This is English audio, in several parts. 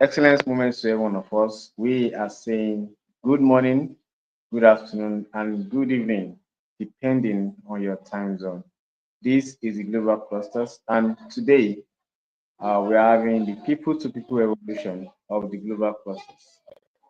Excellent moments to every one of us. We are saying good morning, good afternoon, and good evening, depending on your time zone. This is the Global Clusters, and today we are having the people to people revolution of the Global Clusters.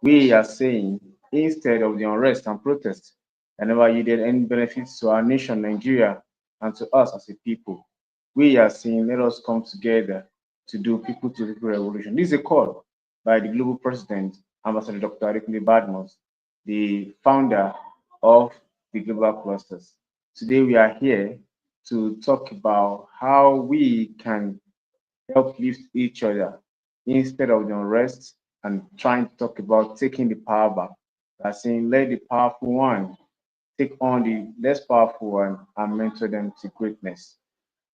We are saying instead of the unrest and protest that never yielded any benefits to our nation, Nigeria, and to us as a people, we are saying let us come together to do people to people revolution. This is a call by the global president, Ambassador Dr. Adekunle Badmus, the founder of the Global Clusters. Today we are here to talk about how we can help lift each other instead of the unrest and trying to talk about taking the power back. By saying, let the powerful one take on the less powerful one and mentor them to greatness.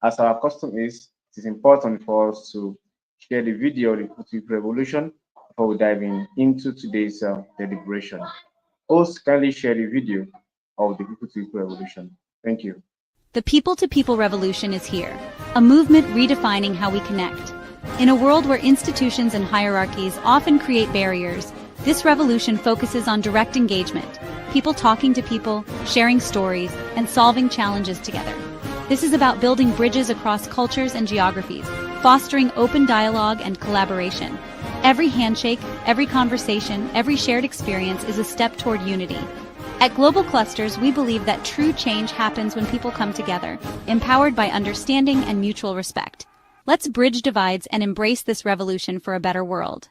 As our custom is, it is important for us to share the video of the Putin Revolution before we dive into today's deliberation. Host, kindly share the video of the Putin Revolution. Thank you. The People to People Revolution is here, a movement redefining how we connect. In a world where institutions and hierarchies often create barriers, this revolution focuses on direct engagement, people talking to people, sharing stories, and solving challenges together. This is about building bridges across cultures and geographies, fostering open dialogue and collaboration. Every handshake, every conversation, every shared experience is a step toward unity. At Global Clusters, we believe that true change happens when people come together, empowered by understanding and mutual respect. Let's bridge divides and embrace this revolution for a better world.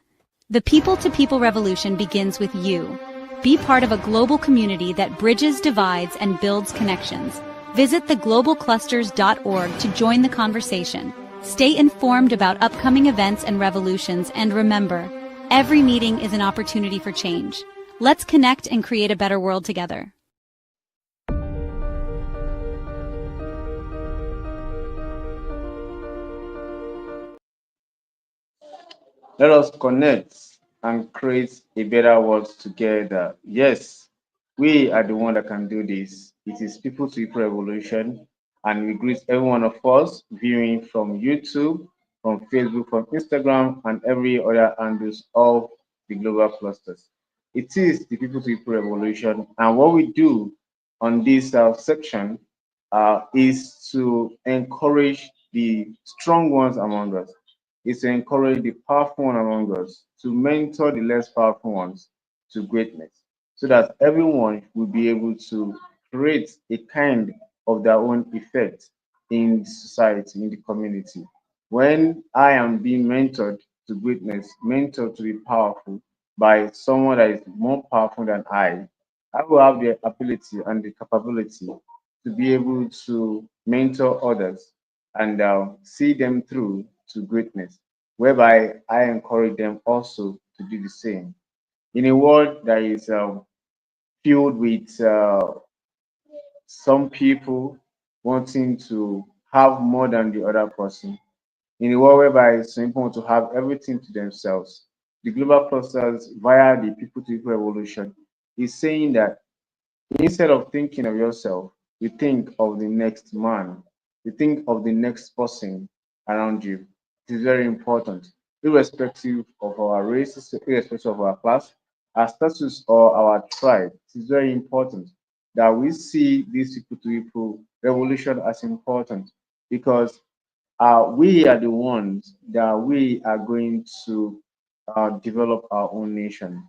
The People-to-People Revolution begins with you. Be part of a global community that bridges divides and builds connections. Visit theglobalclusters.org to join the conversation. Stay informed about upcoming events and revolutions, and remember, every meeting is an opportunity for change. Let's connect and create a better world together. Let us connect and create a better world together. Yes, we are the one that can do this. It is People to People Revolution, and we greet every one of us viewing from YouTube, from Facebook, from Instagram, and every other handles of the global clusters. It is the People to People Revolution, and what we do on this section is to encourage the strong ones among us, is to encourage the powerful one among us to mentor the less powerful ones to greatness, so that everyone will be able to create a kind of their own effect in the society, in the community. When I am being mentored to greatness, mentored to be powerful by someone that is more powerful than I will have the ability and the capability to be able to mentor others and see them through to greatness, whereby I encourage them also to do the same. In a world that is filled with some people wanting to have more than the other person, in a world whereby it's important to have everything to themselves, the global clusters via the people to people revolution is saying that instead of thinking of yourself, you think of the next man, you think of the next person around you. It is very important, irrespective of our race, irrespective of our class, our status, or our tribe. It is very important that we see this people to people revolution as important because we are the ones that we are going to develop our own nation.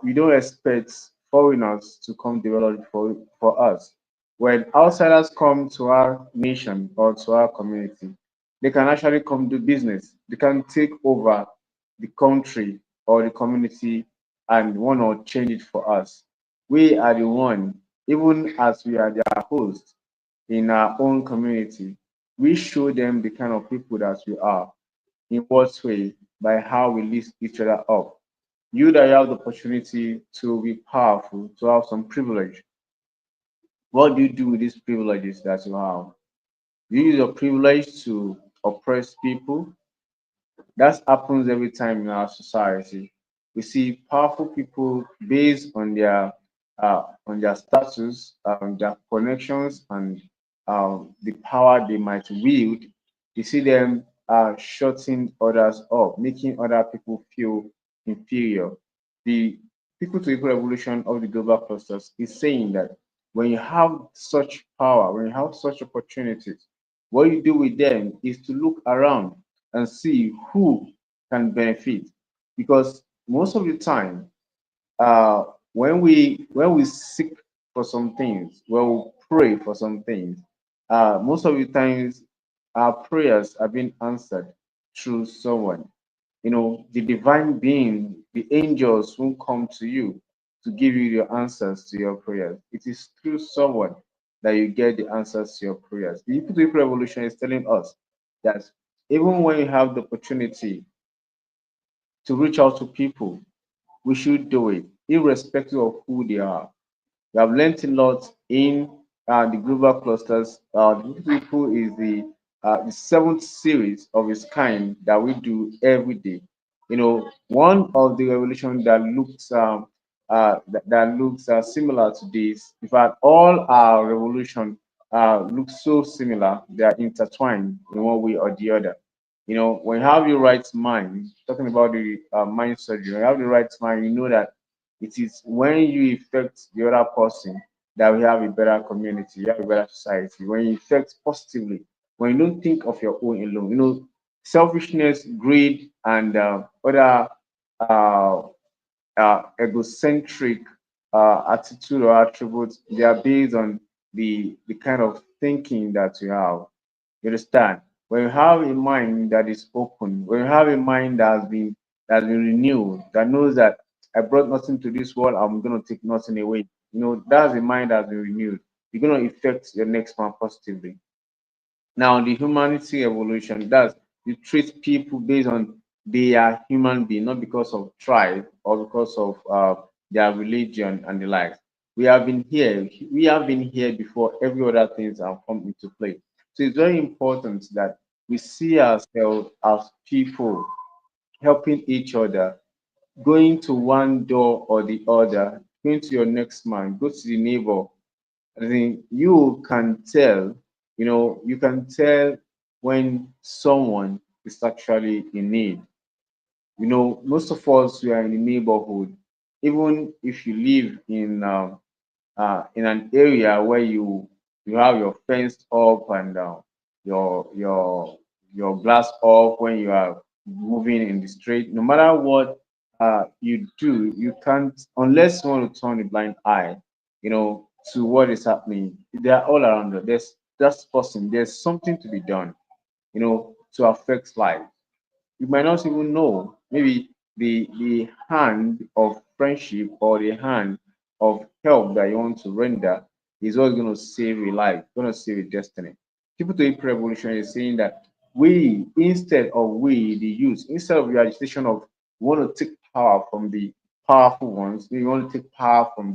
We don't expect foreigners to come develop it for us. When outsiders come to our nation or to our community, they can actually come do business. They can take over the country or the community and want to change it for us. We are the one, even as we are their host in our own community, we show them the kind of people that we are. In what way? By how we lift each other up. You that have the opportunity to be powerful, to have some privilege, what do you do with these privileges that you have? You use your privilege to oppress people. That happens every time in our society. We see powerful people based on their status, their connections, and the power they might wield. You see them shutting others up, making other people feel inferior. The people to people revolution of the global clusters is saying that when you have such power, when you have such opportunities, what you do with them is to look around and see who can benefit. Because most of the time, uh, when we seek for some things, when we pray for some things, most of the times our prayers are being answered through someone. The divine being, the angels won't come to you to give you your answers to your prayers. It is through someone that you get the answers to your prayers. The People Revolution is telling us that even when you have the opportunity to reach out to people, we should do it, irrespective of who they are. We have learned a lot in the global clusters. The people is the seventh series of its kind that we do every day. One of the revolution that looks similar to this. In fact, all our revolution look so similar. They are intertwined in one way or the other. When you have your right mind, talking about the mind surgery, when you have the right mind, you know that it is when you affect the other person that we have a better community, we have a better society. When you affect positively, when you don't think of your own alone, selfishness, greed, and other uh, egocentric attitude or attributes, they are based on the kind of thinking that you have. You understand? When you have a mind that is open, when you have a mind that has been renewed, that knows that I brought nothing to this world, I'm gonna take nothing away. That's a mind that's been renewed. You're gonna affect your next man positively. Now, the humanity evolution, that's you treat people based on they are human being, not because of tribe or because of their religion and the like. We have been here before every other things have come into play. So it's very important that we see ourselves as people helping each other, going to one door or the other, going to your next man, go to the neighbor. I think you can tell when someone is actually in need. Most of us, we are in the neighborhood. Even if you live in an area where you have your fence up and your glass off when you are moving in the street, no matter what you do, you can't, unless you want to turn a blind eye, to what is happening. They are all around us. There's That's person. There's something to be done, to affect life. You might not even know. Maybe the hand of friendship or the hand of help that you want to render is what's going to save a life, going to save a destiny. People to People Revolution is saying that the youth, instead of the agitation of we want to take power from the powerful ones, we want to take power from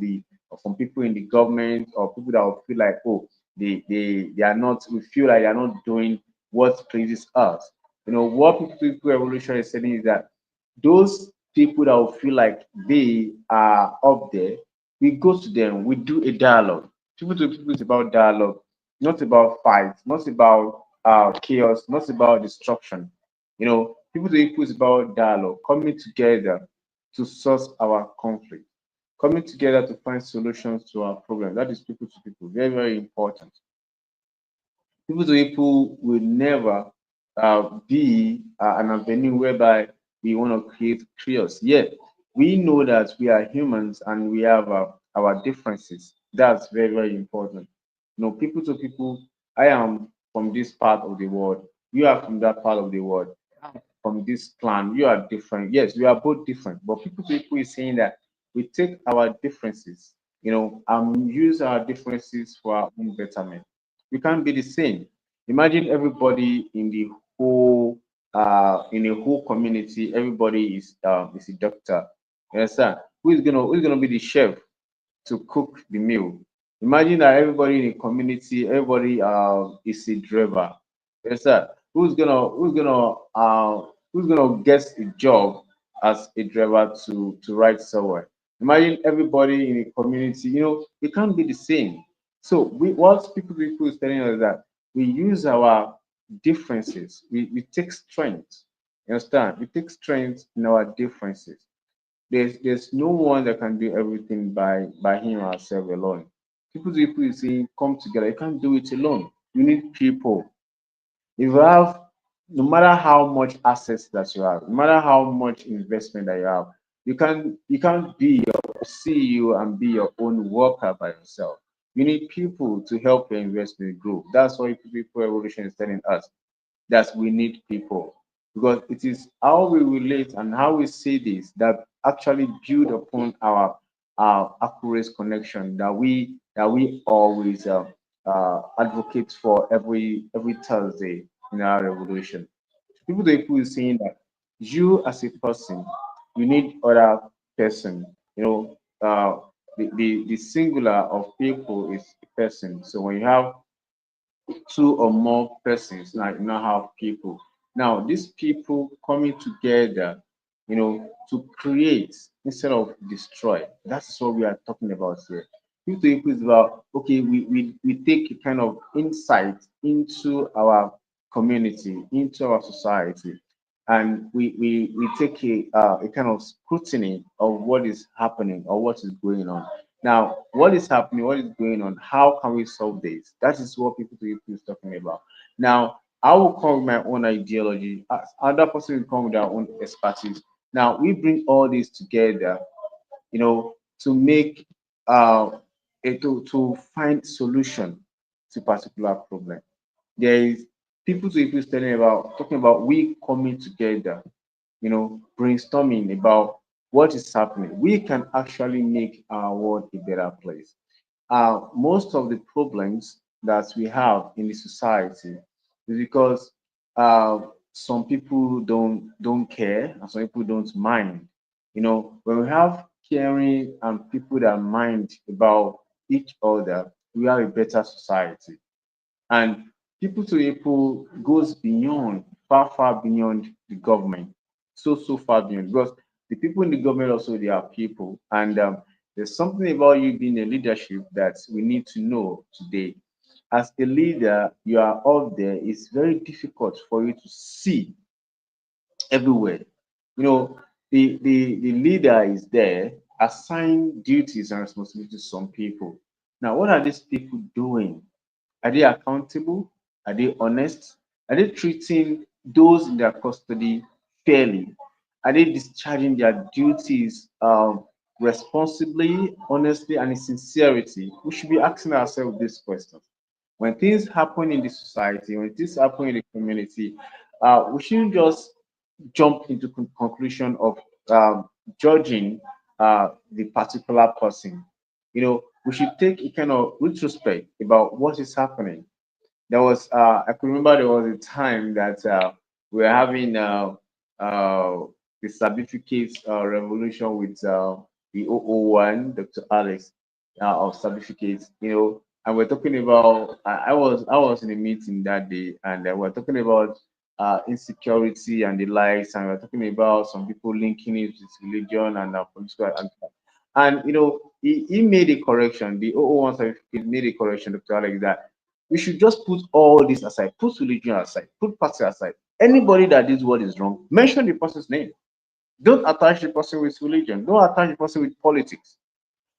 people in the government or people that will feel like, oh, they are not, we feel like they are not doing what pleases us. What People Revolution is saying is that those people that will feel like they are up there, we go to them, we do a dialogue. People to People is about dialogue, not about fight, not about chaos, not about destruction. People to People is about dialogue, coming together to solve our conflict, coming together to find solutions to our problem. That is People to People, very, very important. People to People will never be an avenue whereby we want to create chaos. Yet we know that we are humans and we have our differences. That's very, very important. People to People, I am from this part of the world. You are from that part of the world. I'm from this clan. You are different. Yes, we are both different. But People to People is saying that we take our differences, and use our differences for our own betterment. We can't be the same. Imagine everybody in a whole community, everybody is a doctor. You understand? Who's gonna be the chef to cook the meal? Imagine that everybody in the community, everybody is a driver. You understand? Who's gonna get a job as a driver to ride somewhere? Imagine everybody in the community. It can't be the same. So what People is telling us that we use our differences. We take strength. You understand? We take strength in our differences. There's no one that can do everything by him or herself alone. People you see come together. You can't do it alone. You need people. If you have, no matter how much assets that you have, no matter how much investment that you have, you can't be your CEO and be your own worker by yourself. You need people to help your investment grow. That's why People Evolution is telling us that we need people, because it is how we relate and how we say this that actually build upon our accurate connection that we always advocate for every Thursday in our revolution. People is saying that you as a person, you need other person. You know, the singular of people is a person. So when you have two or more persons, now you now have people. Now these people coming together, to create instead of destroy. That's what we are talking about here. People is about, okay, we take a kind of insight into our community, into our society, and we take a kind of scrutiny of what is happening or what is going on. Now, what is happening, what is going on, how can we solve this? That is what people is talking about. Now, I will come with my own ideology, other person will come with their own expertise. Now we bring all this together, to make to find solution to particular problem. There is people talking about we coming together, brainstorming about what is happening. We can actually make our world a better place. Most of the problems that we have in the society is because some people don't care and some people don't mind. When we have caring and people that mind about each other, we have a better society. And people to people goes beyond, far, far beyond the government. So far beyond. Because the people in the government also, they are people. And there's something about you being a leadership that we need to know today. As a leader, you are up there. It's very difficult for you to see everywhere. You know, the leader is there, assign duties and responsibilities to some people. Now, what are these people doing? Are they accountable? Are they honest? Are they treating those in their custody fairly? Are they discharging their duties responsibly, honestly, and in sincerity? We should be asking ourselves these questions. When things happen in the society, when things happen in the community, we shouldn't just jump into conclusion of judging the particular person. We should take a kind of retrospect about what is happening. I could remember there was a time that we were having the certificate revolution with the O01, Dr. Alex, of certificates, and we're talking about, I was in a meeting that day, and we're talking about insecurity and the likes, and we're talking about some people linking it with religion and political, and he made a correction. The O01 certificate made a correction, Dr. Alex, that we should just put all this aside, put religion aside, put party aside. Anybody that did what is wrong, mention the person's name. Don't attach the person with religion. Don't attach the person with politics.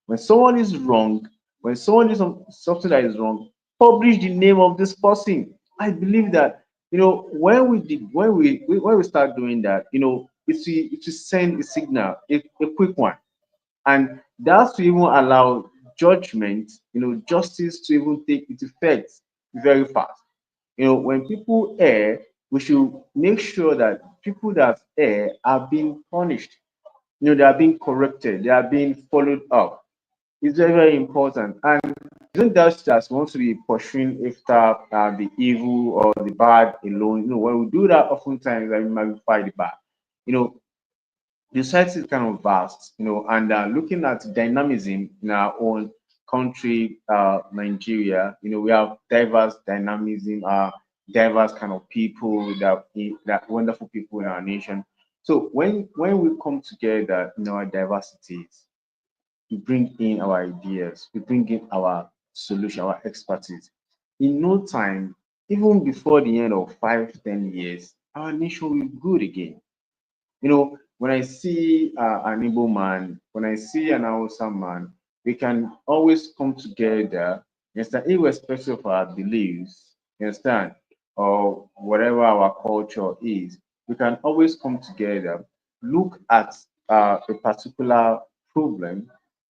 When someone is wrong, when someone is on something that is wrong, publish the name of this person. I believe that when we start doing that, it will send a signal, a quick one, and that's to even allow judgment, justice to even take its effect very fast. When people err, we should make sure that people that err are being punished. They are being corrected, they are being followed up. It's very, very important. And don't just want to be pursuing after the evil or the bad alone. When we do that, oftentimes we magnify the bad. You know, the society is kind of vast, and looking at dynamism in our own country, Nigeria, we have diverse dynamism, diverse kind of people, that wonderful people in our nation. So when we come together in our diversities, we bring in our ideas, we bring in our solution, our expertise. In no time, even before the end of 5, 10 years, our nation will be good again. When I see an Igbo man, when I see an Hausa man, we can always come together, you understand, irrespective of our beliefs, you understand, or whatever our culture is. We can always come together, look at a particular problem,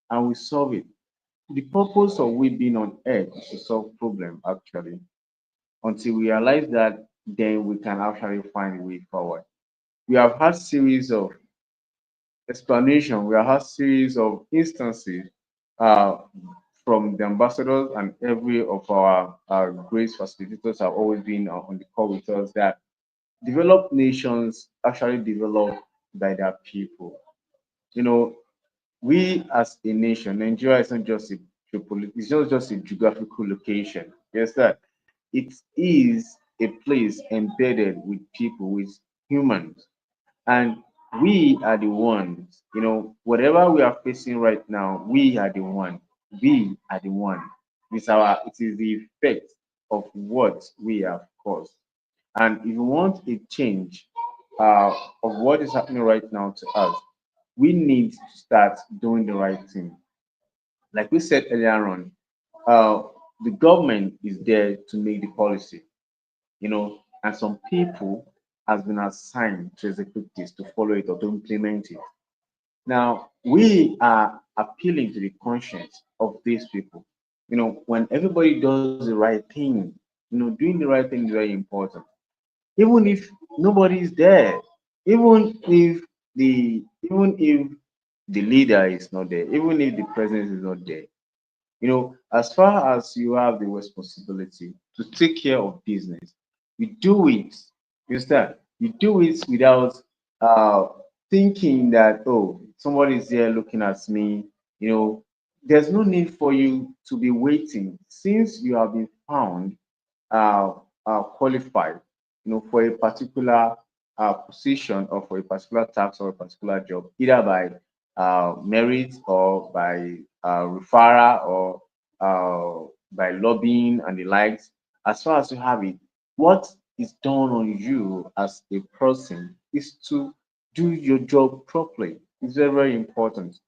and we solve it. The purpose of we being on earth is to solve problem actually. Until we realize that, then we can actually find a way forward. We have had series of explanation, we have had series of instances uh, from the ambassadors and every of our great facilitators have always been on the call with us that developed nations actually develop by their people. You know, we as a nation, Nigeria is not just a it's not just a geographical location. Yes, that it is a place embedded with people, with humans. And we are the ones, whatever we are facing right now, we are the one. We are the one. It is the effect of what we have caused. And if we want a change of what is happening right now to us, we need to start doing the right thing. Like we said earlier on, uh, the government is there to make the policy, and some people has been assigned to execute this, to follow it or to implement it. Now we are appealing to the conscience of these people. When everybody does the right thing, doing the right thing is very important. Even if nobody is there, even if the leader is not there, even if the president is not there, as far as you have the responsibility to take care of business, you do it. You understand? You do it without uh, thinking that, oh, somebody is there looking at me. There's no need for you to be waiting since you have been found qualified, for a particular position or for a particular task or a particular job, either by merit or by referral or by lobbying and the likes. As far as you have it, what is done on you as a person is to do your job properly. It's very, very important,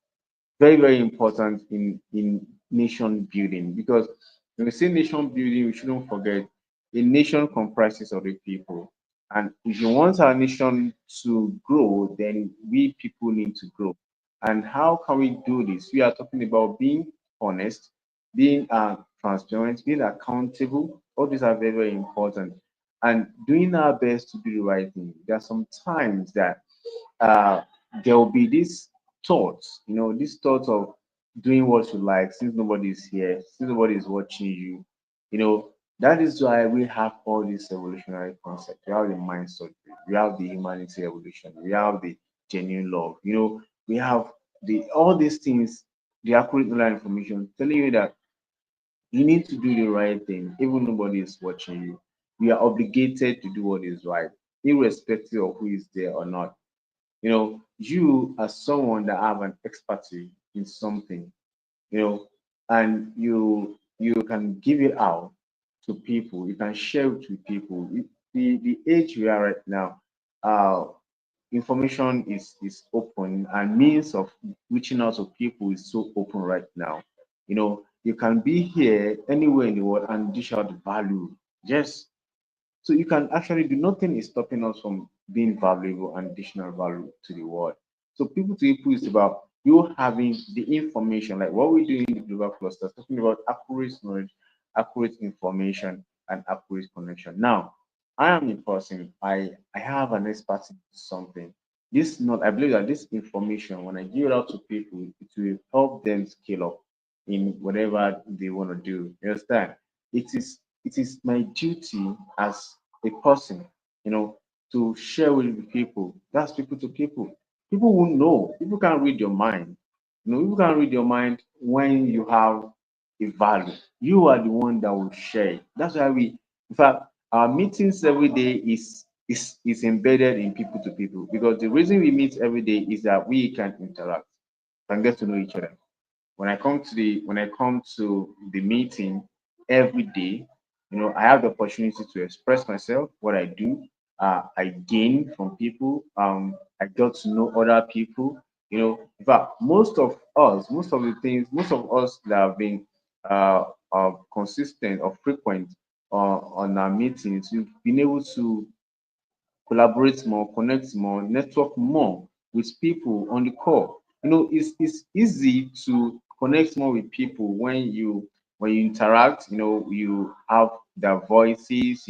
very, very important in nation building, because when we say nation building, we shouldn't forget a nation comprises of the people. And if you want our nation to grow, then we people need to grow. And how can we do this? We are talking about being honest, being transparent, being accountable. All these are very, very important. And doing our best to do the right thing. There are some times that uh, there will be this thoughts, this thought of doing what you like since nobody is here, since nobody is watching you. That is why we have all these evolutionary concepts. We have the mind surgery, we have the humanity evolution, we have the genuine love. We have the all these things, the accurate knowledge information telling you that you need to do the right thing, even nobody is watching you. We are obligated to do what is right, irrespective of who is there or not. You as someone that have an expertise in something, you know and you can give it out to people, you can share it with people. The age we are right now, uh information is open, and means of reaching out to people is so open right now. You can be here anywhere in the world and dish out the value. Yes, so you can actually do, nothing is stopping us from being valuable and additional value to the world. So people to people is about you having the information, like what we do in the global cluster, talking about accurate knowledge, accurate information, and accurate connection. Now, I am a person, I have an expertise in something. This not I believe that this information, when I give it out to people, it will help them scale up in whatever they want to do. You understand? It is my duty as a person, to share with the people. That's people to people. People will know. People can read your mind. People can read your mind when you have a value. You are the one that will share it. That's why in fact, our meetings every day is embedded in people to people, because the reason we meet every day is that we can interact, can get to know each other. When I come to the meeting every day, I have the opportunity to express myself, what I do. I gain from people. I got to know other people. In fact, most of the things, most of us that have been consistent or frequent on our meetings, we've been able to collaborate more, connect more, network more with people on the call. It's easy to connect more with people when you interact. You have their voices.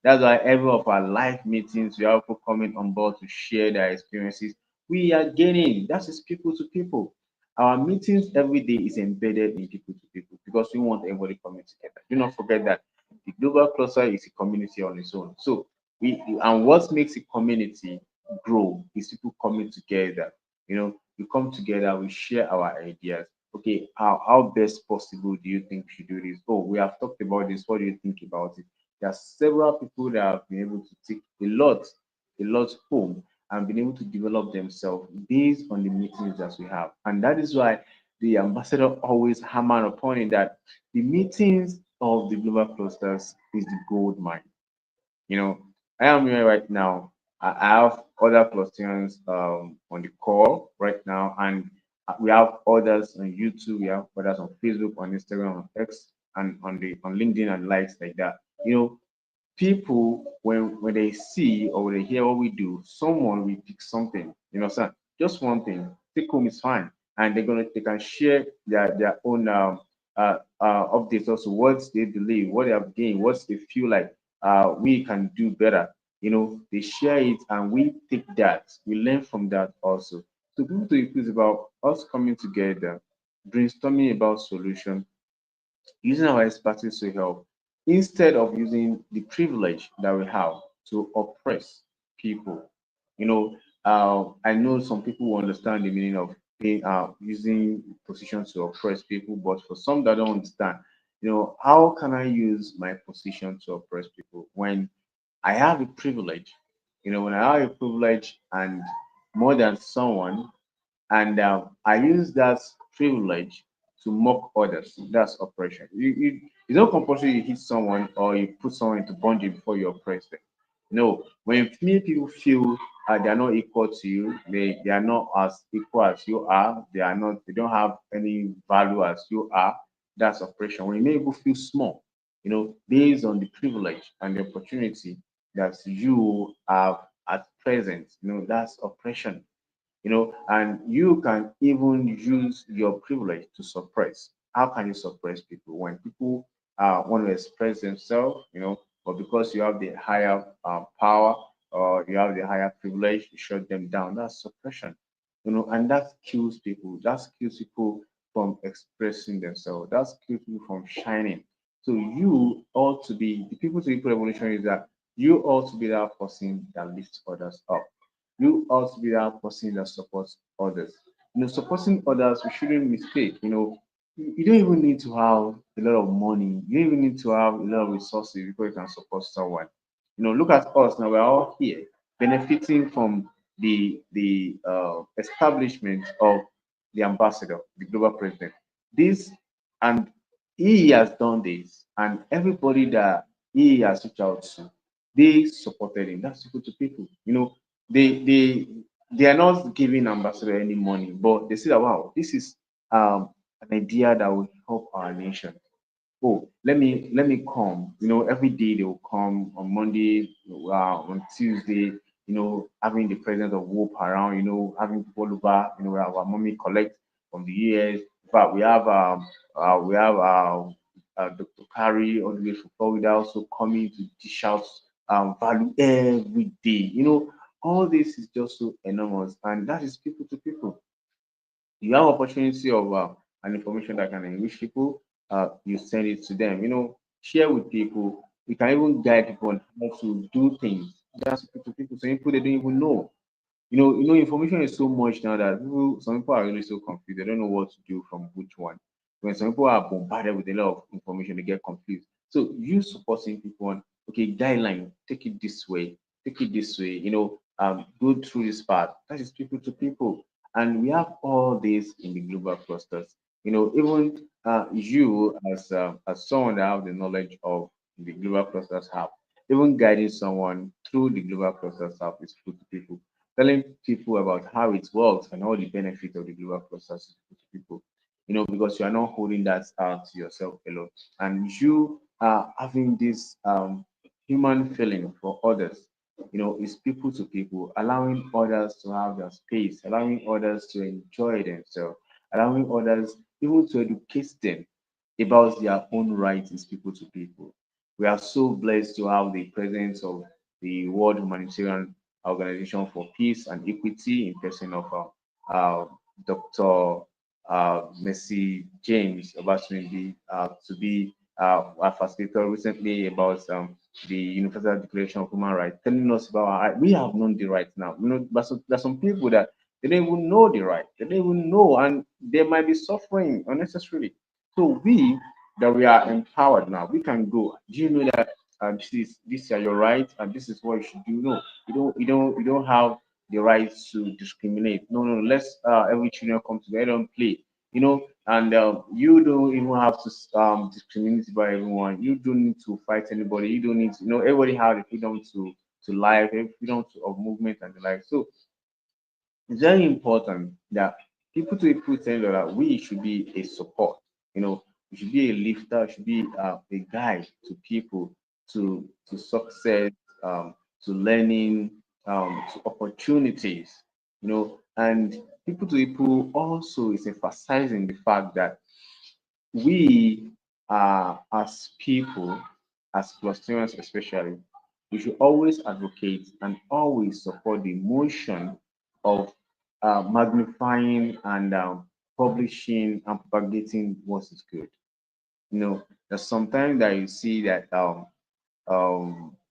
That's why every of our live meetings, we have people coming on board to share their experiences. We are gaining. That is people to people. Our meetings every day is embedded in people to people because we want everybody coming together. Do not forget that the global cluster is a community on its own. So and what makes a community grow is people coming together. We come together, we share our ideas. Okay, how best possible do you think we should do this? Oh, we have talked about this. What do you think about it? There are several people that have been able to take a lot home and been able to develop themselves based on the meetings that we have. And that is why the ambassador always hammer upon it that the meetings of the global clusters is the gold mine. you know, I am here right now. I have other Colossians on the call right now, and we have others on YouTube, we have others on Facebook, on Instagram, on X, and on LinkedIn and likes like that. People when they see or when they hear what we do, someone will pick something. So just one thing, take home is fine, and they can share their own updates also, what they believe, what they have gained, what they feel like we can do better. They share it, and we take that, we learn from that also. So people to include about us coming together, brainstorming about solution, using our expertise to help instead of using the privilege that we have to oppress people. I know some people will understand the meaning of using position to oppress people, but for some that don't understand, how can I use my position to oppress people when I have a privilege? When I have a privilege and more than someone, and I use that privilege to mock others. That's oppression. It's not compulsory you hit someone or you put someone into bondage before you oppress them. No, when many people feel they are not equal to you, they are not as equal as you are, they don't have any value as you are, that's oppression. When you make people feel small, based on the privilege and the opportunity that you have at present, that's oppression. And you can even use your privilege to suppress. How can you suppress people when people want to express themselves, but because you have the higher power or you have the higher privilege, you shut them down? That's suppression, and that kills people. That kills people from expressing themselves. That kills people from shining. So you ought to be the people to people revolution is that you ought to be that person that lifts others up. You also be that person that supports others. Supporting others, we shouldn't mistake. You don't even need to have a lot of money. You don't even need to have a lot of resources before you can support someone. Look at us now. We're all here benefiting from the establishment of the ambassador, the global president. This and he has done this, and everybody that he has reached out to, they supported him. That's people to people. They they they are not giving ambassador any money, but they say that wow, this is an idea that will help our nation. Oh, let me come. Every day they will come on Monday, on Tuesday. Having the president of Hope around. Having people over. Our mommy collect from the years. In fact, we have Dr. Kari all the way from Florida also coming to dish out value every day. All this is just so enormous, and that is people to people. You have opportunity of an information that can enrich people, you send it to them. Share with people. You can even guide people on how to do things. That's people to people. Some people they don't even know. Information is so much now that some people are really so confused. They don't know what to do from which one. When some people are bombarded with a lot of information, they get confused. So you supporting people on, okay, guideline, take it this way, take it this way. Go through this path. That is people to people, and we have all this in the global clusters. Even you as someone that have the knowledge of the global clusters have. Even guiding someone through the global clusters have is put to people. Telling people about how it works and all the benefits of the global clusters is put to people. Because you are not holding that out to yourself alone, and you are having this human feeling for others. It's people to people, allowing others to have their space, allowing others to enjoy themselves, allowing others even to educate them about their own rights is people to people. We are so blessed to have the presence of the World Humanitarian Organization for Peace and Equity in person of Dr. Mercy James Obatunji to be a facilitator recently about the Universal Declaration of Human Rights, telling us about our right. We have known the right now. But there's some people that they don't even know the right. They don't even know, and they might be suffering unnecessarily. So we are empowered now, we can go. Do you know that these are your rights and this is what you should do? No, you don't have the right to discriminate. No, no, let's every children come together and play. And you don't even have to discriminate by everyone. You don't need to fight anybody. You don't need to, everybody has the freedom to life, freedom of movement and the like. So it's very important that people to people tell you that we should be a support. We should be a lifter, should be a guide to people to success, to learning, to opportunities. And people to people also is emphasizing the fact that we as people, as Palestinians especially, we should always advocate and always support the motion of magnifying and publishing and propagating what is good. There's sometimes that you see that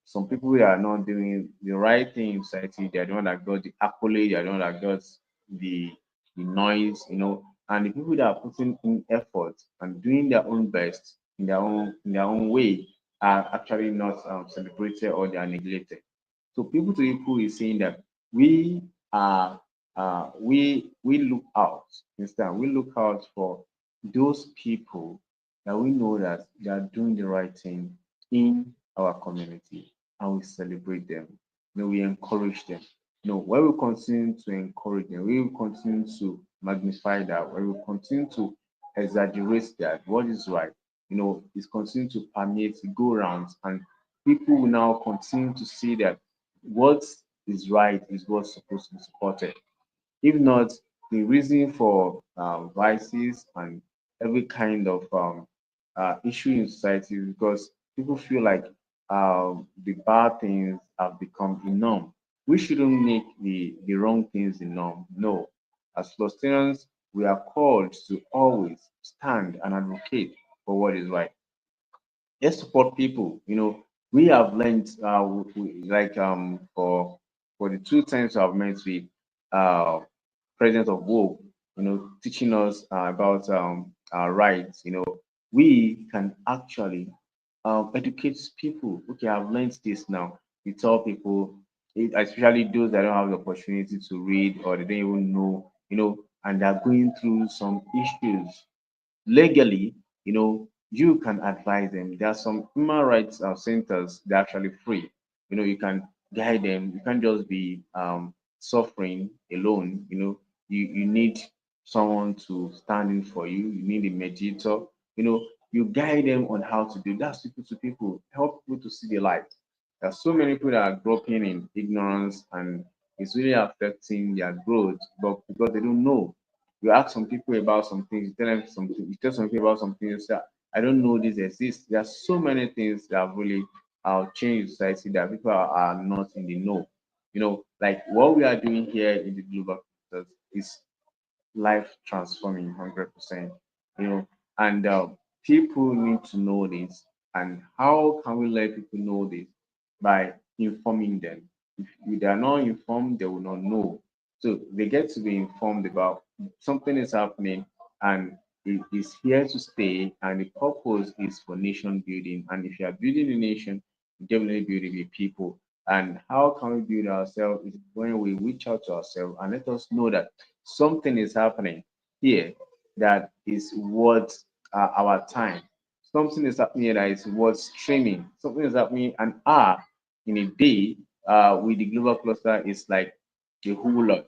some people that are not doing the right thing in society, they're the one that got the accolade, they're the one that got the noise, and the people that are putting in effort and doing their own best in their own way are actually not celebrated or they are neglected. So people to people is saying that we are we look out instead, we look out for those people that we know that they are doing the right thing in our community, and we celebrate them. We encourage them. When we continue to encourage them, we will continue to magnify that, we will continue to exaggerate that what is right, is continue to permeate, go around, and people will now continue to see that what is right is what's supposed to be supported. If not, the reason for vices and every kind of issue in society is because people feel like the bad things have become the norm. We shouldn't make the wrong things the norm. No. As Palestinians, we are called to always stand and advocate for what is right. Let's support people. We have learned, like for the 2 times I've met with uh, President of Woke, teaching us about our rights. We can actually educate people. Okay, I've learned this now. We tell people, especially those that don't have the opportunity to read or they don't even know, and they're going through some issues legally, you can advise them. There are some human rights centers, they're actually free. You can guide them. You can't just be suffering alone. You need someone to stand in for you. You need a mediator. You guide them on how to do. That's people to people. Help people to see the light. There are so many people that are groping in ignorance, and it's really affecting their growth, but because they don't know. You ask some people about some things, you tell them something, you tell some people about something, you say, I don't know this exists. There are so many things that have really changed society that people are not in the know. Like what we are doing here in the global Caucus is life transforming 100%. You know, and people need to know this. And how can we let people know this? By informing them. If they are not informed, they will not know. So they get to be informed about something is happening and it is here to stay, and the purpose is for nation building. And if you are building a nation, you're definitely building the people. And how can we build ourselves is when we reach out to ourselves and let us know that something is happening here that is worth our time. something is happening here that is worth streaming. Something is happening an hour in a day with the global cluster is like a whole lot.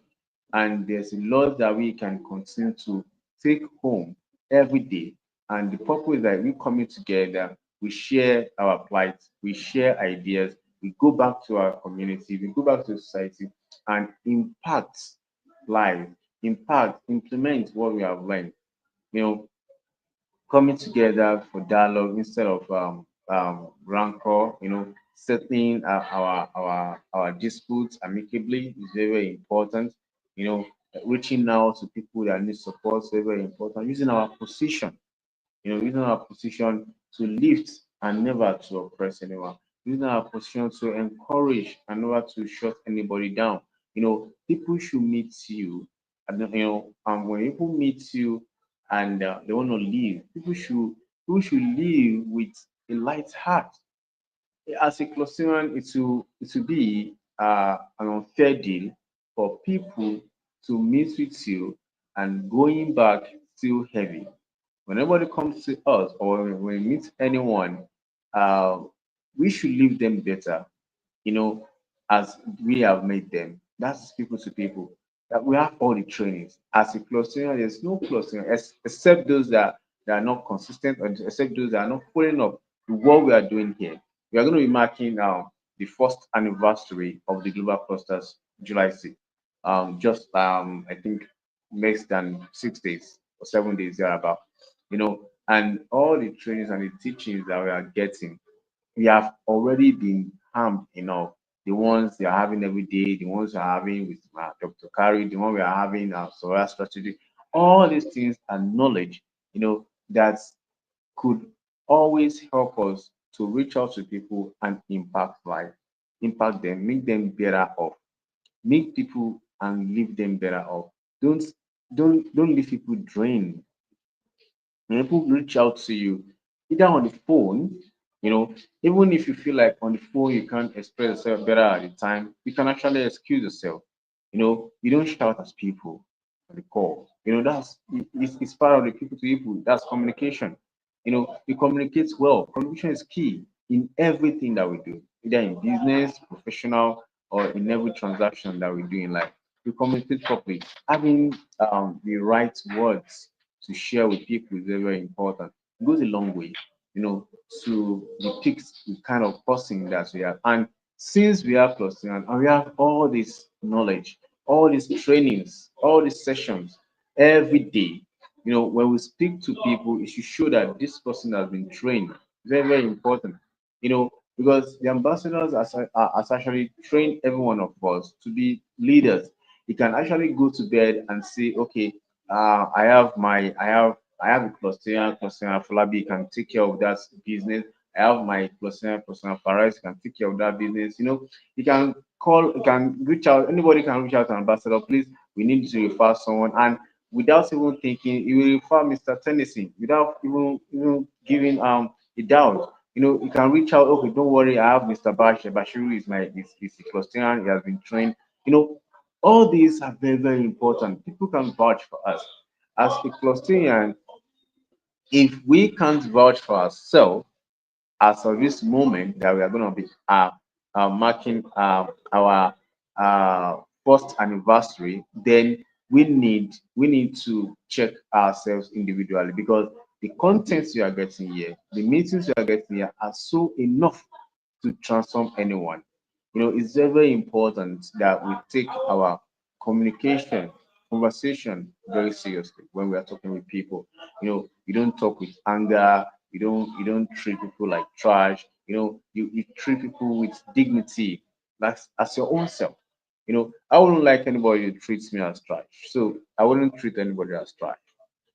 And there's a lot that we can continue to take home every day. And the purpose is that we coming together, we share our plight, we share ideas, we go back to our community, we go back to society and impact life, impact, implement what we have learned. You know, coming together for dialogue instead of rancor, settling our disputes amicably is very, very important. You know, reaching out to people that need support is very, very important. Using our position, using our position to lift and never to oppress anyone. Using our position to encourage and never to shut anybody down. People should meet you, and when people meet you and they want to leave, people should leave with a light heart. As a Colossian, it will be an unfair deal for people to meet with you and going back still heavy. When anybody comes to us or when we meet anyone, uh, we should leave them better, you know, as we have made them. That's people to people. That we have all the trainings. As a cluster, there's no cluster except those that are not consistent or except those that are not following up to what we are doing here. We are going to be marking the first anniversary of the Global Clusters July 6th. Just I think less than 6 days or 7 days thereabout. And all the trainings and the teachings that we are getting, we have already been harmed enough. The ones they are having every day, the ones we are having with Dr. Kari, the one we are having Sora strategy, all these things and knowledge, that could always help us to reach out to people and impact life, impact them, make them better off, make people and leave them better off. Don't don't leave people drained. When people reach out to you, either on the phone, you know, even if you feel like on the phone you can't express yourself better at the time, you can actually excuse yourself. You don't shout at people on the call. It's part of the people to people. That's communication. You communicate well. Communication is key in everything that we do, either in business, professional, or in every transaction that we do in life. You communicate properly. Having the right words to share with people is very, very important. It goes a long way, to depict the kind of person that we are. And since we are clustering and we have all this knowledge, all these trainings, all these sessions every day, when we speak to people, it should show that this person has been trained. Very, very important, because the ambassadors has actually trained every one of us to be leaders. You can actually go to bed and say, okay, I have a cluster Falabi can take care of that business. I have my cluster Farais can take care of that business. You can call, you can reach out, anybody can reach out to ambassador, please, we need to refer someone. And without even thinking, you will refer Mr. Tennyson without even giving a doubt. You can reach out, okay, don't worry, I have Mr. Bashiru is a cluster, he has been trained. All these are very, very important. People can vouch for us. As a cluster, if we can't vouch for ourselves, as of this moment that we are going to be marking our first anniversary, then we need to check ourselves individually, because the contents you are getting here, the meetings you are getting here are so enough to transform anyone. It's very, very important that we take our communication, conversation very seriously when we are talking with people. You don't talk with anger, you don't treat people like trash, you treat people with dignity, that's as your own self. I wouldn't like anybody who treats me as trash. So I wouldn't treat anybody as trash.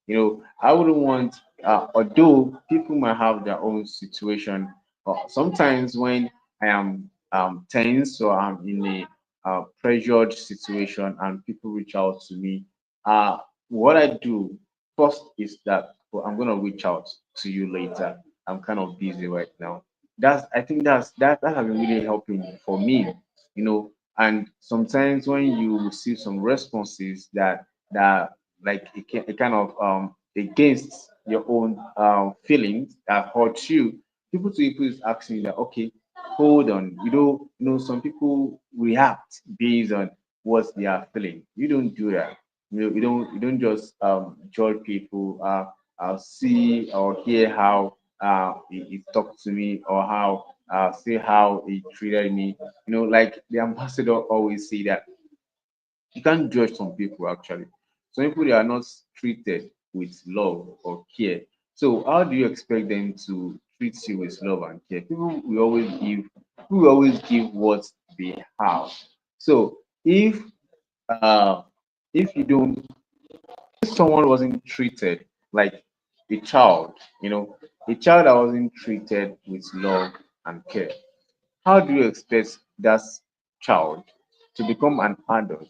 I wouldn't want, although people might have their own situation, sometimes when I am tense or I'm in a pressured situation and people reach out to me, what I do first is that, well, I'm gonna reach out to you later. I'm kind of busy right now. I think that has been really helping for me, and sometimes when you receive some responses that like it kind of against your own feelings that hurt you, people to people is asking you that, okay, hold on, some people react based on what they are feeling. You don't do that. You don't just judge people. I'll see or hear how he talked to me, or how see how he treated me. Like the ambassador always say that you can't judge some people actually. Some people, they are not treated with love or care. So how do you expect them to treat you with love and care? People will always give what they have. So uh if you don't if someone wasn't treated like a child, a child that wasn't treated with love and care, how do you expect that child to become an adult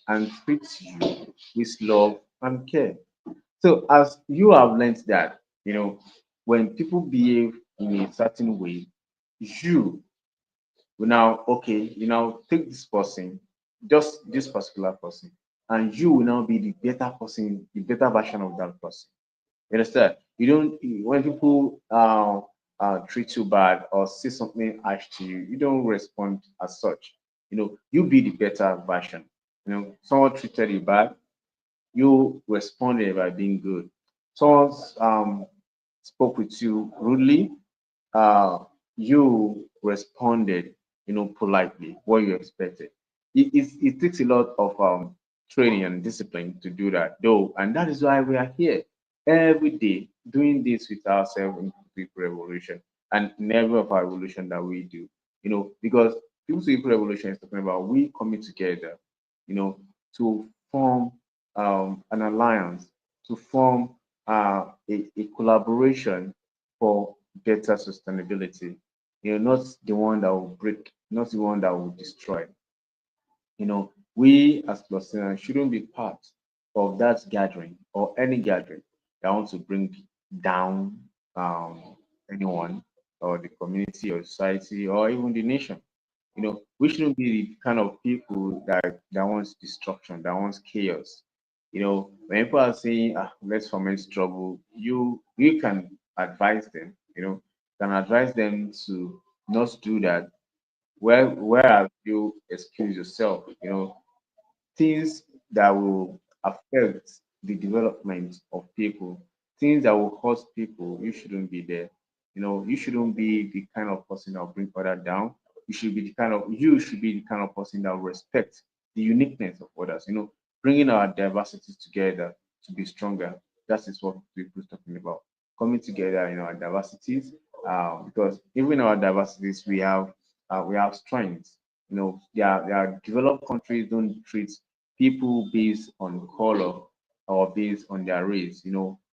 and treat you with love and care? So, as you have learned that, when people behave in a certain way, you will now, okay, you now take this person, just this particular person, and you will now be the better person, the better version of that person. You understand? You don't when people treat you bad or say something harsh to you, you don't respond as such. You be the better version. Someone treated you bad, you responded by being good. Someone spoke with you rudely, uh, you responded, politely, what you expected. It takes a lot of training and discipline to do that, though, and that is why we are here every day doing this with ourselves in People Revolution and in every of our revolution that we do. Because People Revolution is talking about we coming together, you know, to form an alliance, to form a collaboration for better sustainability. Not the one that will break, not the one that will destroy. We as Bosnians shouldn't be part of that gathering or any gathering that wants to bring down anyone or the community or society or even the nation. We shouldn't be the kind of people that wants destruction, that wants chaos. When people are saying, let's foment trouble, you can advise them, can advise them to not do that. Whereas you excuse yourself, things that will affect the development of people, things that will hurt people, you shouldn't be there. You shouldn't be the kind of person that will bring other down. You should be the kind of person that will respect the uniqueness of others. Bringing our diversities together to be stronger. That is what people are talking about. Coming together in our diversities, because even in our diversities we have strengths. Their developed countries don't treat people based on color or based on their race.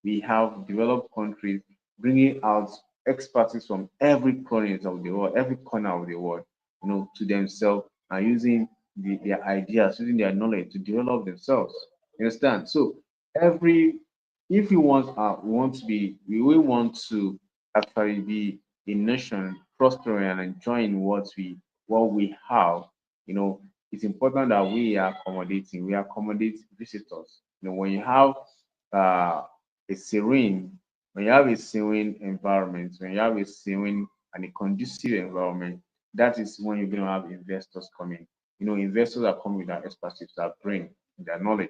We have developed countries bringing out expertise from every corner of the world, every corner of the world, to themselves, and using their ideas, using their knowledge to develop themselves. You understand? So every if we want to actually be a nation prospering and enjoying what we have. you know it's important that we accommodate visitors. When you have uh, a serene when you have a serene environment, when you have a serene and a conducive environment, that is when you're going to have investors coming. Investors are coming with their expertise, their brain, their knowledge,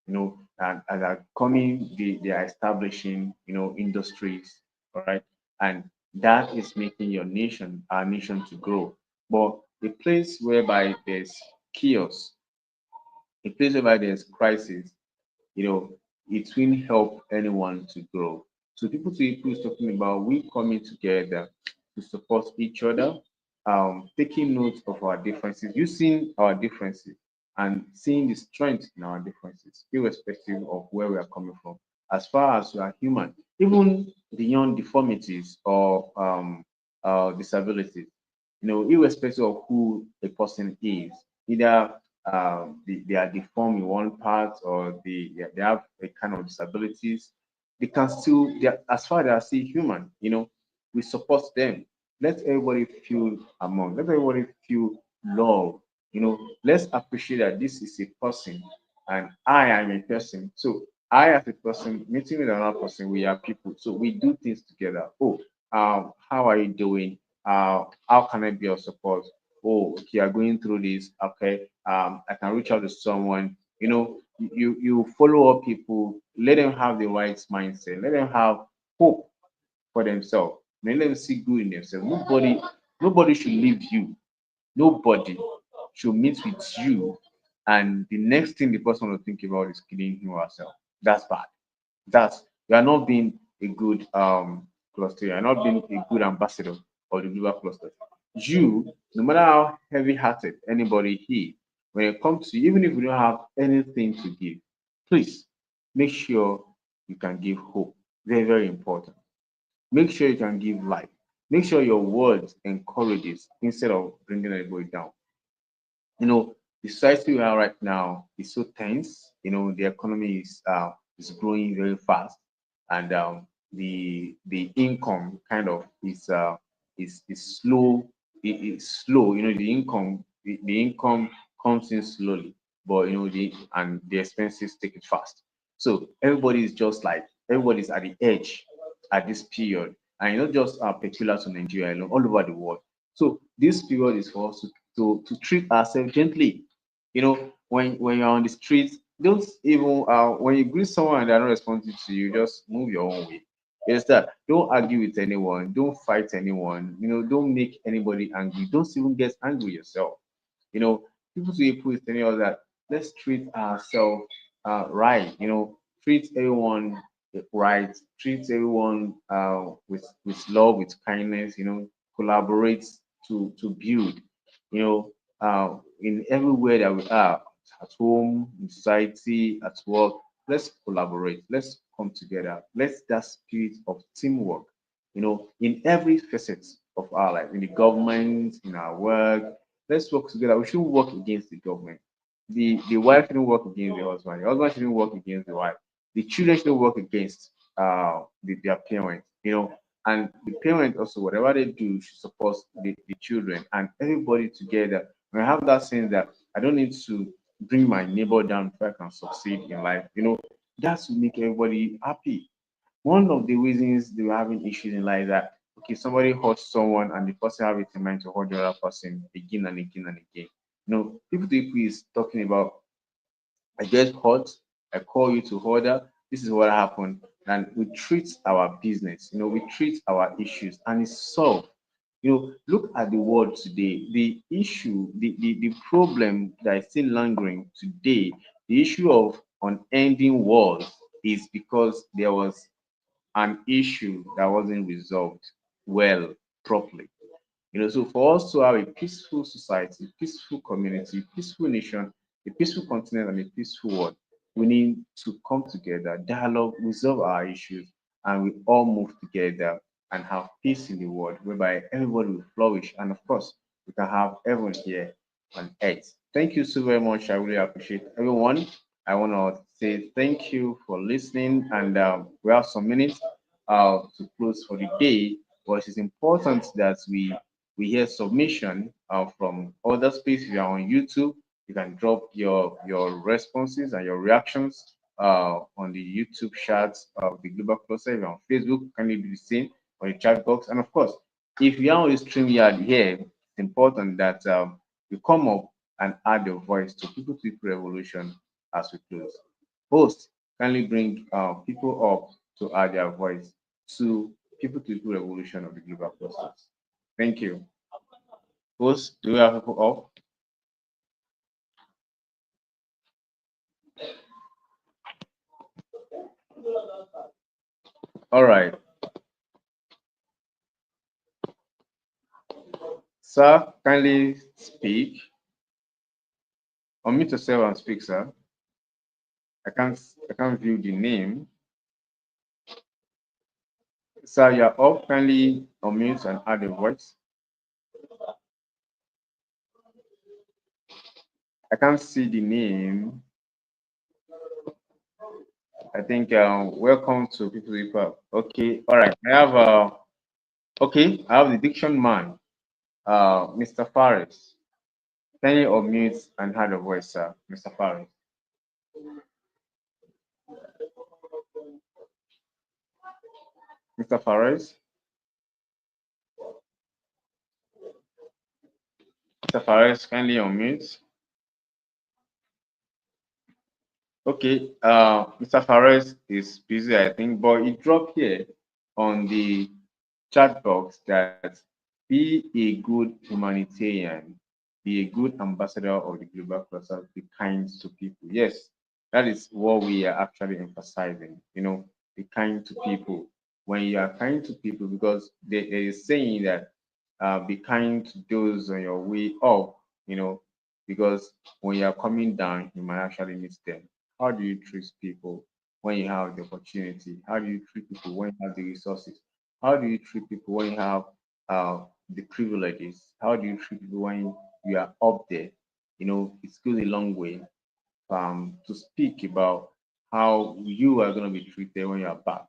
and are coming, they are establishing, industries, all right, and that is making our nation to grow. But a place whereby there's chaos, a place whereby there's crisis, you know, it won't help anyone to grow. So people to people is talking about we coming together to support each other, taking note of our differences, using our differences and seeing the strength in our differences, irrespective of where we are coming from. As far as we are human, even beyond deformities or disabilities, irrespective of who a person is, either they are deformed in one part, or they have a kind of disabilities, they can still, as far as they are still human, we support them. Let everybody feel love. Let's appreciate that this is a person and I am a person. So I, as a person, meeting with another person, we are people, so we do things together. Oh, how are you doing? How can I be of support? Oh, okay, you're going through this. Okay, I can reach out to someone. You follow up people. Let them have the right mindset. Let them have hope for themselves. Let them see good in themselves. Nobody should leave you. Nobody should meet with you, and the next thing the person will think about is killing him or herself. That's bad. That's You are not being a good cluster. You are not being a good ambassador of the global cluster. You, no matter how heavy-hearted anybody is, when it comes to you, even if you don't have anything to give, please make sure you can give hope. Very, very important. Make sure you can give life. Make sure your words encourages instead of bringing everybody down. The society we are right now is so tense. The economy is growing very fast, and the income kind of is slow. It's slow. The income comes in slowly, but the expenses take it fast. So everybody is just like everybody's at the edge at this period, and not just peculiar to Nigeria alone, all over the world. So this period is for us to treat ourselves gently. When you're on the streets, don't even when you greet someone and they're not responding to you, just move your own way. Yes, that don't argue with anyone, don't fight anyone, don't make anybody angry, don't even get angry yourself. You know, people to people is telling us that let's treat ourselves right. Treat everyone right, treat everyone with love, with kindness. Collaborate to build. In everywhere that we are, at home, in society, at work, let's collaborate. Let's come together. Let's that spirit of teamwork. In every facet of our life, in the government, in our work, let's work together. We shouldn't work against the government. The wife shouldn't work against the husband. The husband shouldn't work against the wife. The children shouldn't work against their parents. And the parents also, whatever they do, should support the children and everybody together. When I have that sense that I don't need to bring my neighbor down if I can succeed in life, that's will make everybody happy. One of the reasons they were having issues in life that okay, somebody hurts someone and the person have it in mind to hurt the other person again and again and again. People to people is talking about I get hurt, I call you to order, this is what happened. And we treat our business, we treat our issues and it's solved. Look at the world today. The issue, the problem that is still lingering today, the issue of unending wars is because there was an issue that wasn't resolved well, properly. So for us to have a peaceful society, peaceful community, peaceful nation, a peaceful continent, and a peaceful world, we need to come together, dialogue, resolve our issues, and we all move together and have peace in the world, whereby everybody will flourish. And of course, we can have everyone here on earth. Thank you so very much. I really appreciate everyone. I want to say thank you for listening, and we have some minutes to close for the day. But it is important that we hear submission from other spaces. If you are on YouTube, you can drop your responses and your reactions on the YouTube chats of the Global Cluster. If you're on Facebook, can you do the same on the chat box? And of course, if you are on the StreamYard here, it's important that you come up and add your voice to People to People Revolution as we close. Host, kindly bring people up to add their voice to People to People Revolution of the Global Clusters. Thank you. Host, do we have people up? All right. Sir, kindly speak. Unmute yourself and speak, sir. I can't view the name. Sir, you're up. Kindly unmute and add a voice. I can't see the name. I think welcome to people. Okay, all right. I have the diction man, Mr. Faris. Can you unmute and add a voice, sir, Mr. Faris? Mr. Fares. Mr. Fares, kindly unmute. Okay, Mr. Fares is busy, I think, but he dropped here on the chat box that be a good humanitarian, be a good ambassador of the global cluster, be kind to people. Yes, that is what we are actually emphasizing. Be kind to people. When you are kind to people, because there is saying that be kind to those on your way up, because when you are coming down, you might actually miss them. How do you treat people when you have the opportunity? How do you treat people when you have the resources? How do you treat people when you have the privileges? How do you treat people when you are up there? It goes a long way to speak about how you are going to be treated when you are back.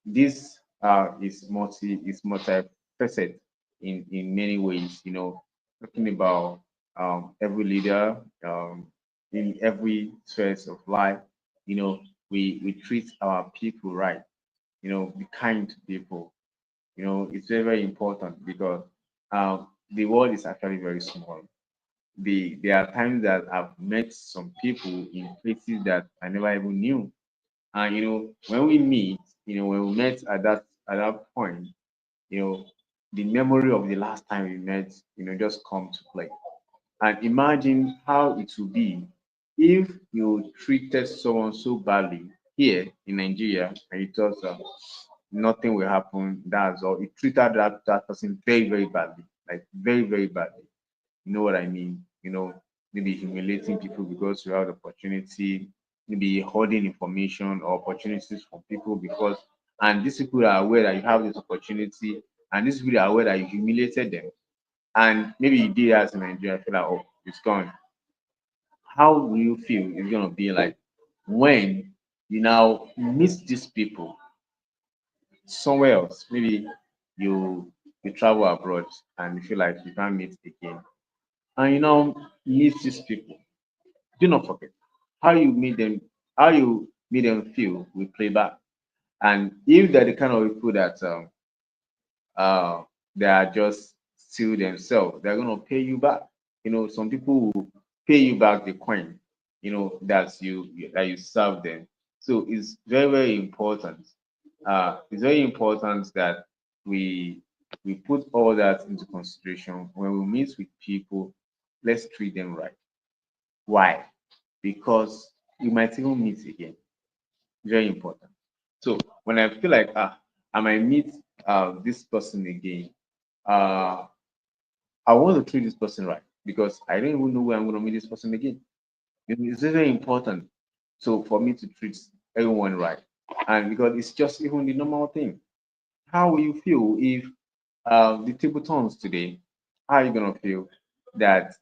This is multifaceted in many ways. Talking about every leader in every spheres of life. We treat our people right. Be kind to people. It's very, very important because the world is actually very small. There are times that I've met some people in places that I never even knew. And when we meet, when we met at that point, you know, the memory of the last time we met, just come to play. And imagine how it would be if you treated someone so badly here in Nigeria and you thought nothing will happen. That's all. You treated that person very, very badly, like very, very badly. You know what I mean? Maybe humiliating people because you have the opportunity, maybe holding information or opportunities from people because, and these people are aware that you have this opportunity, and these people are aware that you humiliated them, and maybe you did that in Nigeria, feel like, oh, it's gone. How do you feel it's gonna be like when you now meet these people somewhere else? Maybe you travel abroad and you feel like you can't meet again, and meet these people. Do not forget how you made them, how you made them feel. We play back, and if they're the kind of people that uh they are just still themselves, they're gonna pay you back. Some people will pay you back the coin. That you serve them. So it's very, very important. It's very important that we we put all that into consideration when we meet with people. Let's treat them right. Why? Because we might even meet again. Very important. So when I feel like I might meet this person again, uh I want to treat this person right because I don't even know where I'm going to meet this person again. It's very important. So for me to treat everyone right, and because it's just even the normal thing. How will you feel if the table turns today? How are you gonna feel that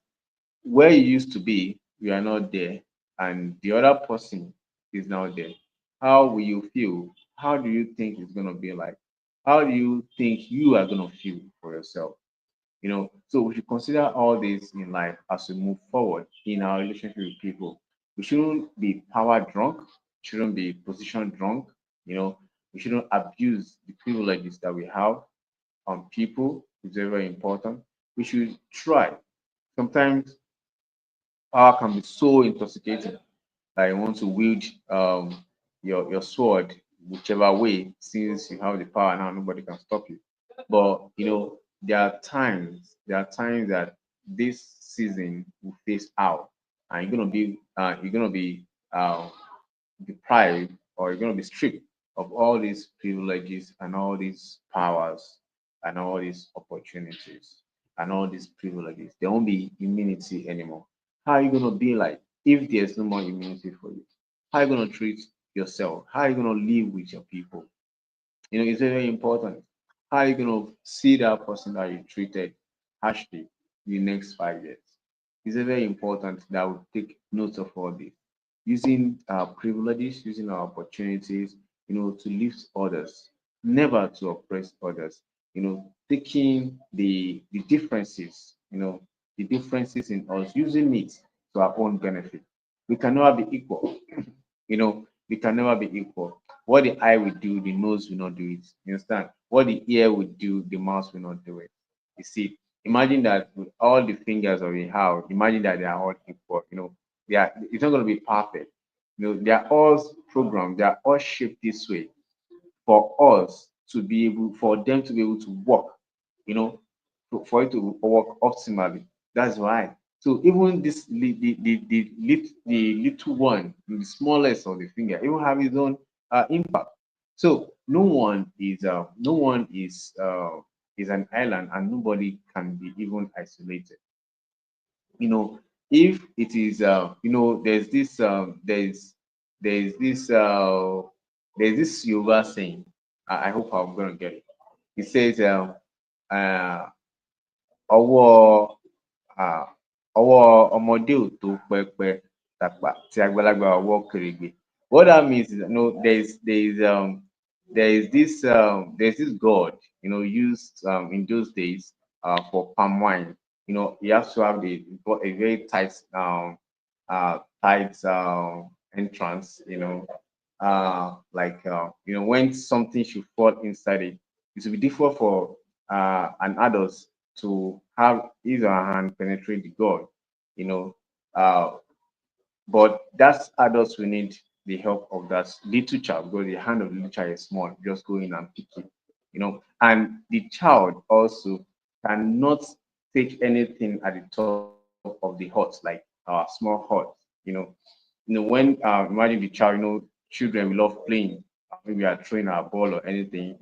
where you used to be, you are not there, and the other person is now there? How will you feel? How do you think it's gonna be like? How do you think you are gonna feel for yourself? So we should consider all this in life as we move forward in our relationship with people. We shouldn't be power drunk, shouldn't be position drunk. you know we shouldn't abuse the privileges that we have on people. It's very, very important. We should try. Sometimes power can be so intoxicating that you want to wield your sword whichever way, since you have the power now, nobody can stop you. But there are times that this season will phase out, and you're gonna be uh, deprived, or you're gonna be stripped of all these privileges and all these powers and all these opportunities and all these privileges. There won't be immunity anymore. How are you gonna be like if there's no more immunity for you? How are you gonna treat yourself? How are you gonna live with your people? It's very, very important. How are you going to see that person that you treated harshly in the next 5 years? It's very important that we take note of all this. Using our privileges, using our opportunities, to lift others, never to oppress others. Taking the differences, the differences in us, using it to our own benefit. We can never be equal. We can never be equal. What the eye will do, the nose will not do it. You understand? What the ear will do, the mouth will not do it. You see, imagine that with all the fingers of a hand, imagine that they are all equal. They are. It's not going to be perfect. They are all programmed. They are all shaped this way for us to be able, for them to be able to work. You know, for it to work optimally. That's why. So even this the little one, the smallest of the finger, even have its own impact. So no one is an island, and nobody can be even isolated. you know if it is there's this there's this Yoruba saying. I hope I'm gonna get it. It says uh ọwọ́ uh, ọwọ́ ọmọdé ò tó pẹpẹ tàpá tí àgbàlagbà ọwọ́ kèrègbè. What that means is, there's this god, used in those days for palm wine. He has to have a very tight entrance. When something should fall inside it, it will be difficult for an adult to have his or her hand penetrate the gourd. You know, uh, but that's adults will need the help of that little child, because the hand of the little child is small. Just go in and pick it. And the child also cannot take anything at the top of the hut, like small hut. When imagine the child, children we love playing. Maybe we are throwing our ball or anything,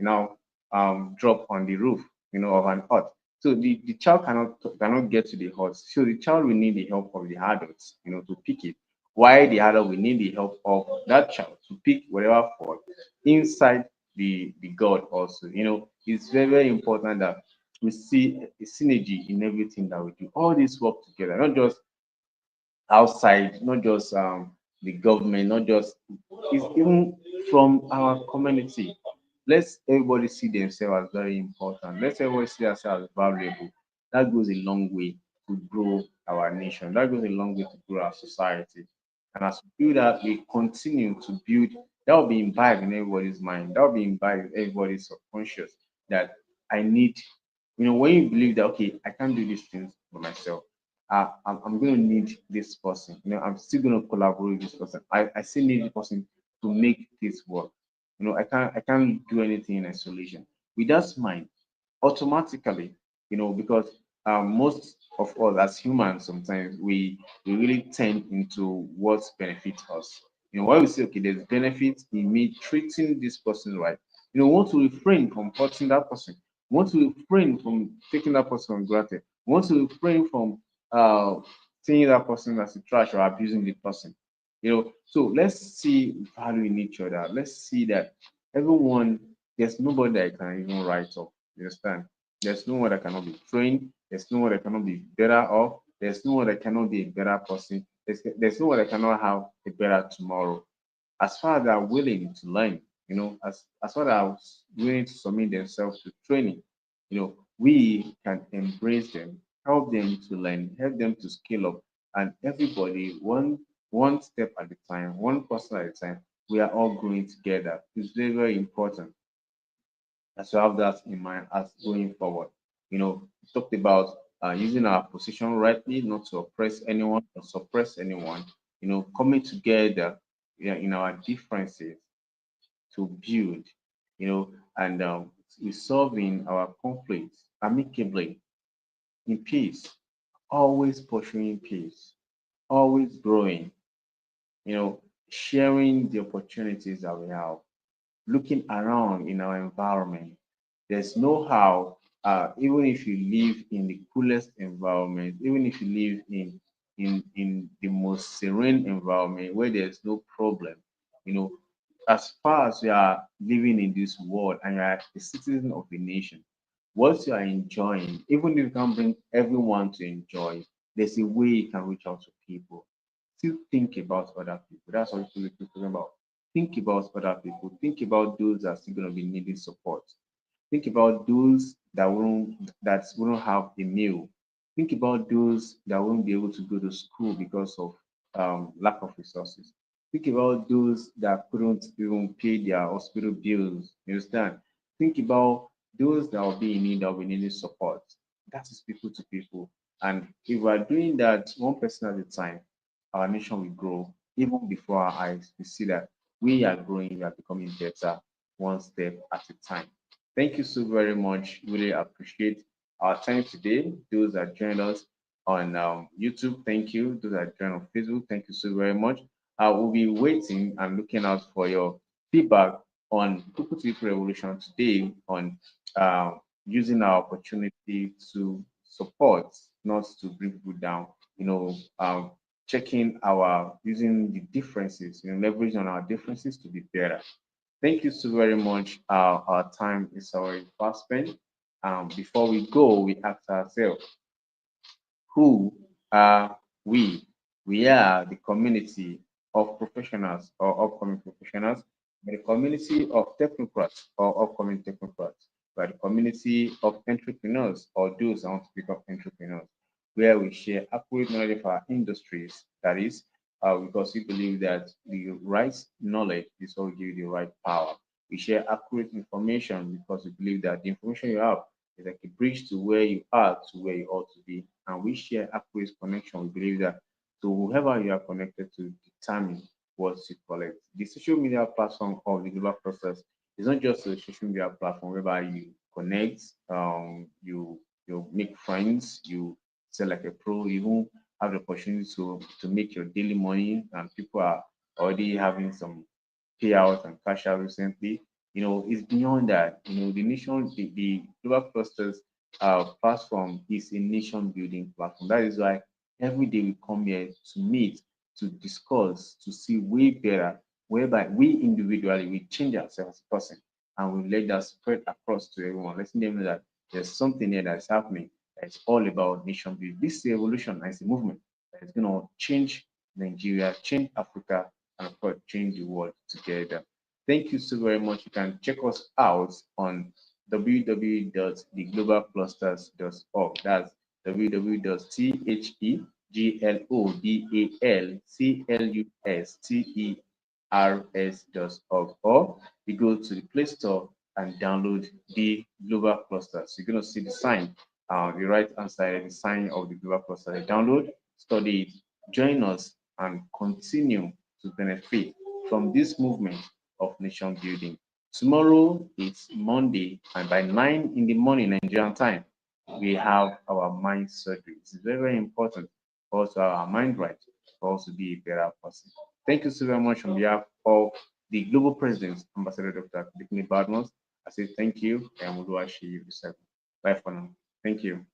drop on the roof, of an hut. So the child cannot get to the hut. So the child will need the help of the adults, to pick it. Why the adult will need the help of that child to pick whatever fall inside the god also. It's very, very important that we see a synergy in everything that we do. All this work together, not just outside, not just the government, not just, it's even from our community. Let's everybody see themselves as very important. Let's everybody see ourselves as valuable. That goes a long way to grow our nation. That goes a long way to grow our society. And as we do that, we continue to build. That will be imbibed in everybody's mind. That will be imbibed in everybody's subconscious. That I need, when you believe that, okay, I can't do these things for myself. I'm going to need this person. I'm still going to collaborate with this person. I still need this person to make this work. I can't do anything in isolation. With that mind, automatically, because most of us as humans, sometimes we really tend into what benefits us. Why we say, okay, there's benefits in me treating this person right. We want to refrain from hurting that person. We want to refrain from taking that person for granted. We want to refrain from uh seeing that person as a trash or abusing the person. So let's see value in each other. Let's see that everyone, there's nobody that can even write off. You understand? There's no one that cannot be trained. There's no one that cannot be better off. There's no one that cannot be a better person. There's no one that cannot have a better tomorrow. As far as they're willing to learn, as far as willing to submit themselves to training, we can embrace them, help them to learn, help them to scale up, and everybody one step at a time, one person at a time. We are all growing together. It's very, very important as to have that in mind as going forward. We talked about using our position rightly, not to oppress anyone or suppress anyone. Coming together, in our differences to build, and resolving our conflicts amicably in peace, always pursuing peace, always growing, sharing the opportunities that we have, looking around in our environment. There's no how, even if you live in the coolest environment, even if you live in the most serene environment where there's no problem, you know, as far as you are living in this world and you are a citizen of a nation, what you are enjoying, even if you can't bring everyone to enjoy, there's a way you can reach out to people. Still think about other people. That's what we're talking about. Think about other people. Think about those that are still going to be needing support. Think about those that won't have a meal. Think about those that won't be able to go to school because of lack of resources. Think about those that couldn't even pay their hospital bills. You understand? Think about those that will be in need of needing support. That is people to people. And if we are doing that one person at a time, our nation will grow. Even before our eyes, we see that we are growing, we are becoming better one step at a time. Thank you so very much. Really appreciate our time today. Those that joined us on YouTube, thank you. Those that joined on Facebook, thank you so very much. I will be waiting and looking out for your feedback on People to People Revolution today on uh, using our opportunity to support, not to bring people down. You know, checking our using the differences, leverage on our differences to be better. Thank you so very much. Our time is already fast spent. Before we go, we ask ourselves, who are we? We are the community of professionals or upcoming professionals, the community of technocrats or upcoming technocrats, by the community of entrepreneurs or those that want to become entrepreneurs, where we share accurate knowledge of our industries. That is, because we believe that the right knowledge is what will give you the right power. We share accurate information because we believe that the information you have is like a bridge to where you are to where you ought to be. And we share accurate connection. We believe that to whoever you are connected to determine what you collect. The social media platform of the global process is not just a social media platform whereby you connect, you make friends, you sell like a pro, you even have the opportunity to make your daily money, and people are already having some payout and cash out recently. It's beyond that. The global clusters platform is a nation building platform. That is why every day we come here to meet, to discuss, to see way better, whereby we individually we change ourselves as a person and we let that spread across to everyone, letting them know that there's something here that's happening. It's all about nation building. This is a revolution, and it's a movement that is going to change Nigeria, change Africa, and of course, change the world together. Thank you so very much. You can check us out on www.theglobalclusters.org. That's www.theglobalclusters.org. Or you go to the Play Store and download the Global Clusters. You're going to see the sign, the right hand side, the sign of the Global Cluster. Download, study it, join us, and continue to benefit from this movement of nation building. Tomorrow is Monday, and by 9 in the morning Nigerian time, we have our mind surgery. It's very, very important for us to have our mind right, for us to be a better person. Thank you so very much on behalf of the Global President, Ambassador Dr. Bikini Badmos. I say thank you, and we'll do our Bye for now. Thank you.